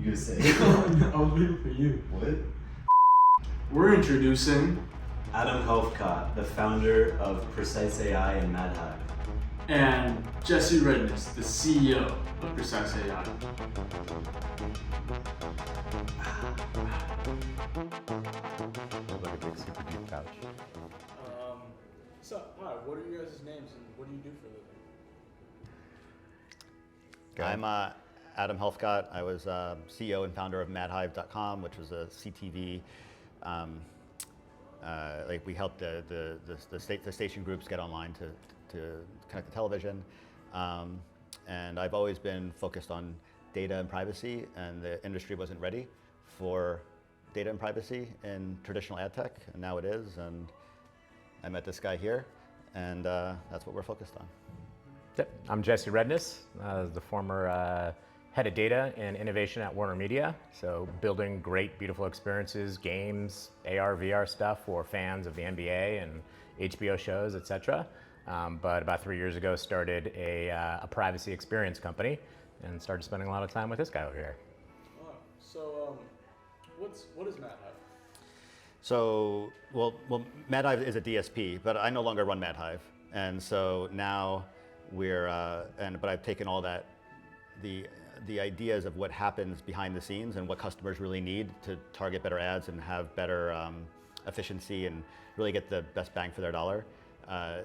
You gonna say? I was waiting for you. What? We're introducing Adam Helfgott, the founder of Precise.Ai and MadHive. and Jesse Redniss, the CEO of Precise.Ai. Like a big super deep couch. So, hi, what are you guys' names and what do you do for a living? I'm Adam Helfgott. I was CEO and founder of MadHive.com, which was a CTV. Like we helped the station groups get online to connect to television. And I've always been focused on data and privacy, and the industry wasn't ready for data and privacy in traditional ad tech, and now it is. And I met this guy here, and that's what we're focused on. Yep. I'm Jesse Redniss, the former head of data and innovation at Warner Media. So building great, beautiful experiences, games, AR, VR stuff for fans of the NBA and HBO shows, etc. But about 3 years ago, started a privacy experience company and started spending a lot of time with this guy over here. Wow. So, what is MadHive? So, well, MadHive is a DSP, but I no longer run MadHive, and so now but I've taken all that, the ideas of what happens behind the scenes and what customers really need to target better ads and have better efficiency and really get the best bang for their dollar.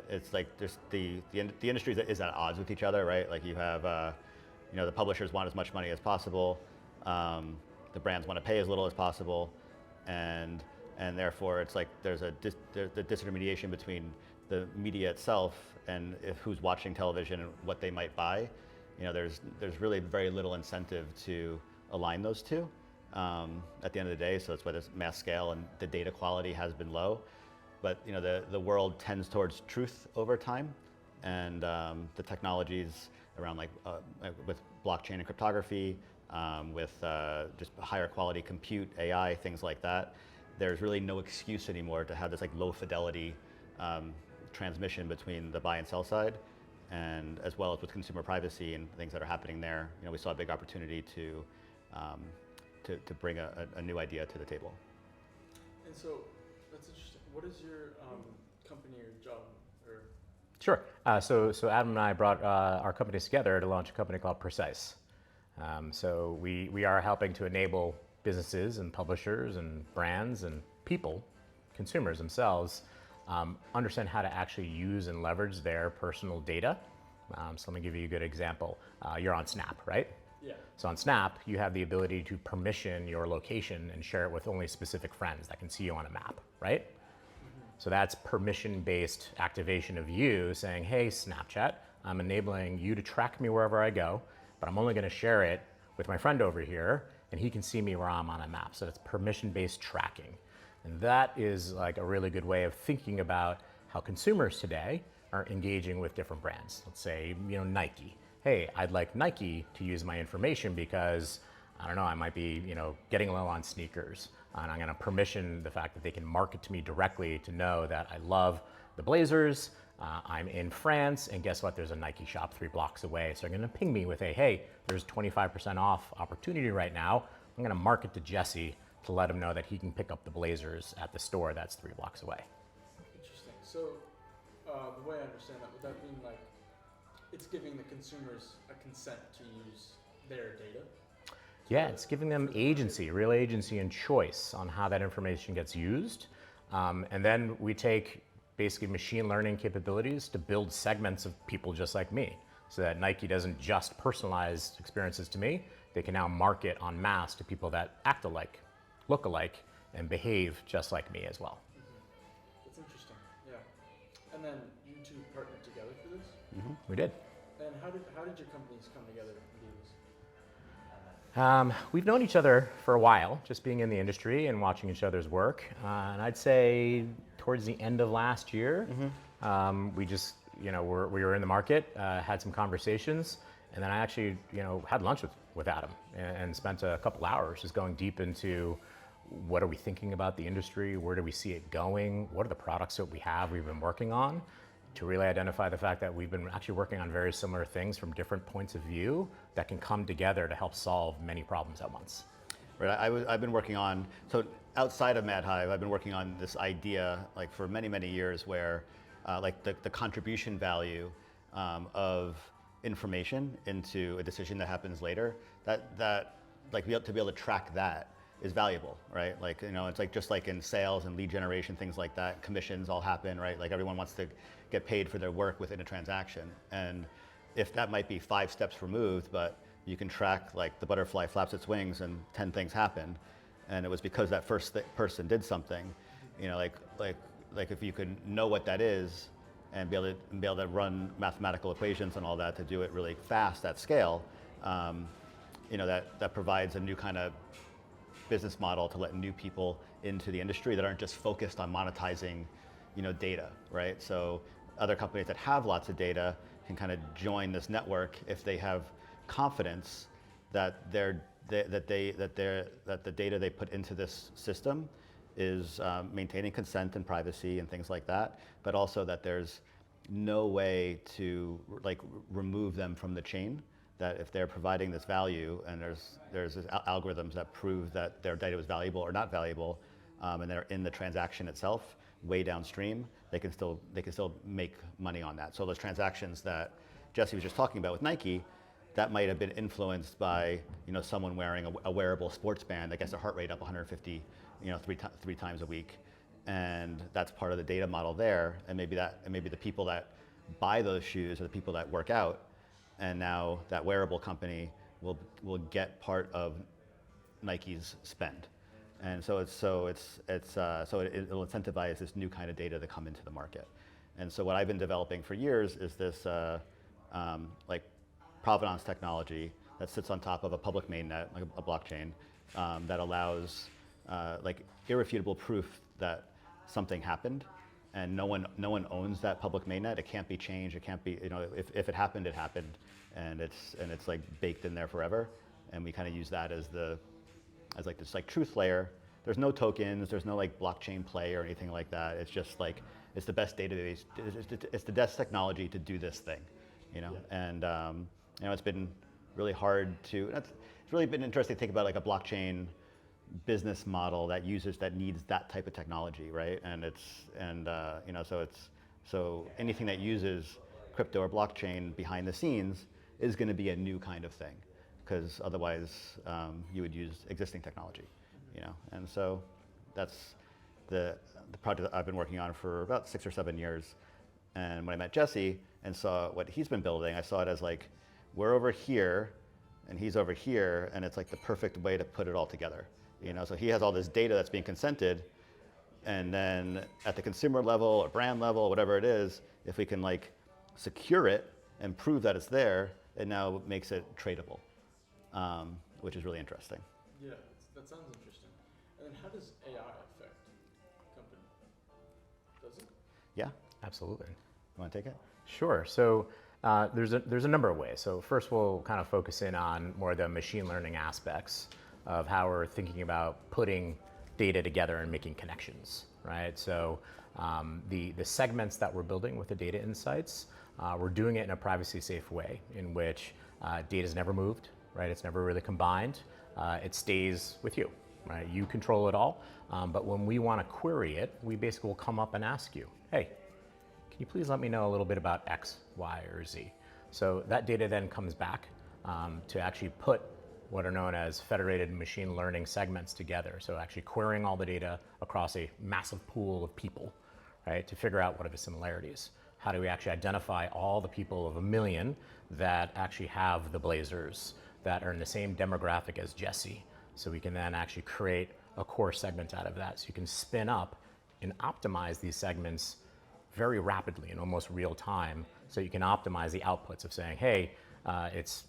It's like just the industry is at odds with each other, right? Like you have, the publishers want as much money as possible, the brands want to pay as little as possible, and therefore it's like there's the disintermediation between the media itself and who's watching television and what they might buy. There's really very little incentive to align those two at the end of the day. So that's why there's mass scale and the data quality has been low. But the world tends towards truth over time, and the technologies around with blockchain and cryptography, with just higher quality compute, AI, things like that. There's really no excuse anymore to have this like low fidelity transmission between the buy and sell side, and as well as with consumer privacy and things that are happening there. We saw a big opportunity to bring a new idea to the table. And so, that's interesting. What is your company or job? Sure. So Adam and I brought our companies together to launch a company called Precise. So we are helping to enable businesses and publishers and brands and people, consumers themselves, understand how to actually use and leverage their personal data. So let me give you a good example. You're on Snap, right? Yeah. So on Snap, you have the ability to permission your location and share it with only specific friends that can see you on a map, right? Mm-hmm. So that's permission-based activation of you saying, hey, Snapchat, I'm enabling you to track me wherever I go, but I'm only going to share it with my friend over here, and he can see me where I'm on a map. So that's permission-based tracking. And that is like a really good way of thinking about how consumers today are engaging with different brands. Let's say, Nike. Hey, I'd like Nike to use my information because, I don't know, I might be, getting low on sneakers. And I'm gonna permission the fact that they can market to me directly to know that I love the Blazers, I'm in France, and guess what? There's a Nike shop 3 blocks away. So they're gonna ping me with hey, there's 25% off opportunity right now. I'm gonna market to Jesse to let him know that he can pick up the Blazers at the store that's 3 blocks away. Interesting. So, the way I understand that, would that mean like it's giving the consumers a consent to use their data? Yeah, it's giving them agency, real agency and choice on how that information gets used. And then we take basically machine learning capabilities to build segments of people just like me, so that Nike doesn't just personalize experiences to me, they can now market en masse to people that act alike, look alike, and behave just like me as well. Mm-hmm. That's interesting, yeah. And then you two partnered together for this? Mm-hmm. We did. And how did your companies come together and do this? We've known each other for a while, just being in the industry and watching each other's work. And I'd say towards the end of last year, we just, we were in the market, had some conversations, and then I actually, had lunch with Adam and spent a couple hours just going deep into what are we thinking about the industry, where do we see it going, what are the products that we've been working on, to really identify the fact that we've been actually working on very similar things from different points of view that can come together to help solve many problems at once. Right, I've been working on, so outside of MadHive, I've been working on this idea like for many, many years where like the contribution value of information into a decision that happens later, that like to be able to track that is valuable, right? Like, you know, it's like just like in sales and lead generation, things like that, commissions all happen, right? Like everyone wants to get paid for their work within a transaction. And if that might be 5 steps removed, but you can track like the butterfly flaps its wings and 10 things happen, and it was because that first person did something, you know, like if you can know what that is and be able to run mathematical equations and all that to do it really fast at scale, you know, that provides a new kind of business model to let new people into the industry that aren't just focused on monetizing, you know, data, right? So other companies that have lots of data can kind of join this network if they have confidence that the data they put into this system is maintaining consent and privacy and things like that, but also that there's no way to like remove them from the chain. That if they're providing this value and there's algorithms that prove that their data was valuable or not valuable, and they're in the transaction itself, way downstream, they can still make money on that. So those transactions that Jesse was just talking about with Nike, that might have been influenced by, you know, someone wearing a wearable sports band that gets their heart rate up 150, you know, three times a week, and that's part of the data model there. And maybe the people that buy those shoes are the people that work out, and now that wearable company will get part of Nike's spend, and so it'll incentivize this new kind of data to come into the market. And so what I've been developing for years is this like provenance technology that sits on top of a public mainnet, like a blockchain, that allows like irrefutable proof that something happened, and no one owns that public mainnet. It can't be changed. It can't be, you know, if it happened, it happened, and it's like baked in there forever. And we kind of use that as like this like truth layer. There's no tokens. There's no like blockchain play or anything like that. It's just like it's the best database. It's the best technology to do this thing, you know. Yeah. And you know, it's been really hard to. It's really been interesting to think about like a blockchain business model that needs that type of technology, right? And you know, so anything that uses crypto or blockchain behind the scenes is going to be a new kind of thing, because otherwise you would use existing technology, you know. And so that's the project that I've been working on for about 6 or 7 years. And when I met Jesse and saw what he's been building, I saw it as like, we're over here and he's over here, and it's like the perfect way to put it all together. You know, so he has all this data that's being consented, and then at the consumer level or brand level, whatever it is, if we can like secure it and prove that it's there, it now makes it tradable, which is really interesting. Yeah, that sounds interesting. And then how does AI affect the company? Does it? Yeah, Absolutely. you want to take it? Sure. So there's a number of ways. So first, we'll kind of focus in on more the machine learning aspects of how we're thinking about putting data together and making connections, right? So the segments that we're building with the data insights, we're doing it in a privacy safe way in which data is never moved, right? It's never really combined. It stays with you, right? You control it all. But when we want to query it, we basically will come up and ask you, hey, can you please let me know a little bit about X, Y, or Z? So that data then comes back to actually put what are known as federated machine learning segments together. So actually querying all the data across a massive pool of people, right, to figure out what are the similarities. How do we actually identify all the people of 1 million that actually have the blazers, that are in the same demographic as Jesse? So we can then actually create a core segment out of that. So you can spin up and optimize these segments very rapidly in almost real time. So you can optimize the outputs of saying, hey, it's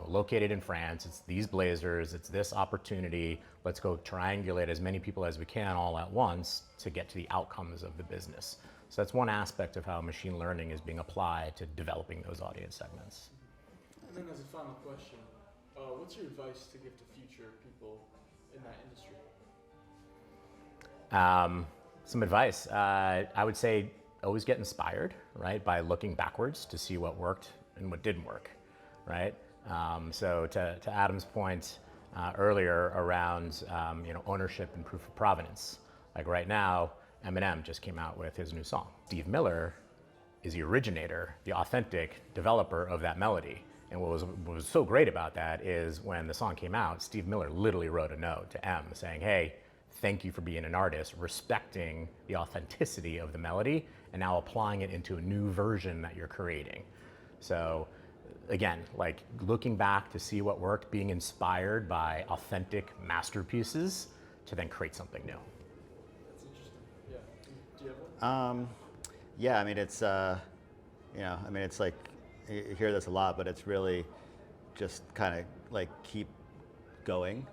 located in France, it's these blazers, it's this opportunity, let's go triangulate as many people as we can all at once to get to the outcomes of the business. So that's one aspect of how machine learning is being applied to developing those audience segments. And then as a final question, what's your advice to give to future people in that industry? Some advice, I would say always get inspired, right, by looking backwards to see what worked and what didn't work, right? So to Adam's point earlier around ownership and proof of provenance, like right now, Eminem just came out with his new song. Steve Miller is the originator, the authentic developer of that melody. And what was so great about that is when the song came out, Steve Miller literally wrote a note to M saying, hey, thank you for being an artist, respecting the authenticity of the melody and now applying it into a new version that you're creating. So again, like looking back to see what worked, being inspired by authentic masterpieces to then create something new. That's interesting. Yeah. Do you have one? Yeah, I mean, it's, it's like, you hear this a lot, but it's really just kind of like keep going,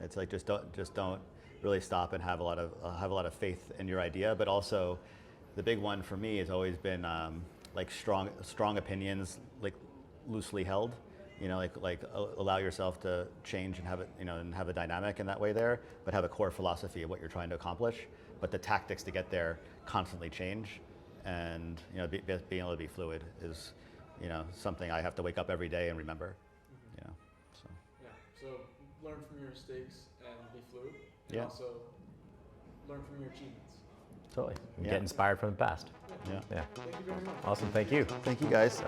It's like just don't really stop and have a lot of faith in your idea, but also the big one for me has always been like strong opinions, like loosely held, like allow yourself to change and have it, and have a dynamic in that way there, but have a core philosophy of what you're trying to accomplish, but the tactics to get there constantly change, and being able to be fluid is something I have to wake up every day and remember. So. Yeah. So learn from your mistakes and be fluid. And Yeah. also learn from your achievements. Totally. And Yeah. Get inspired from the past. Yeah. Yeah. Thank you very much. Awesome. Thank you. Thank you guys.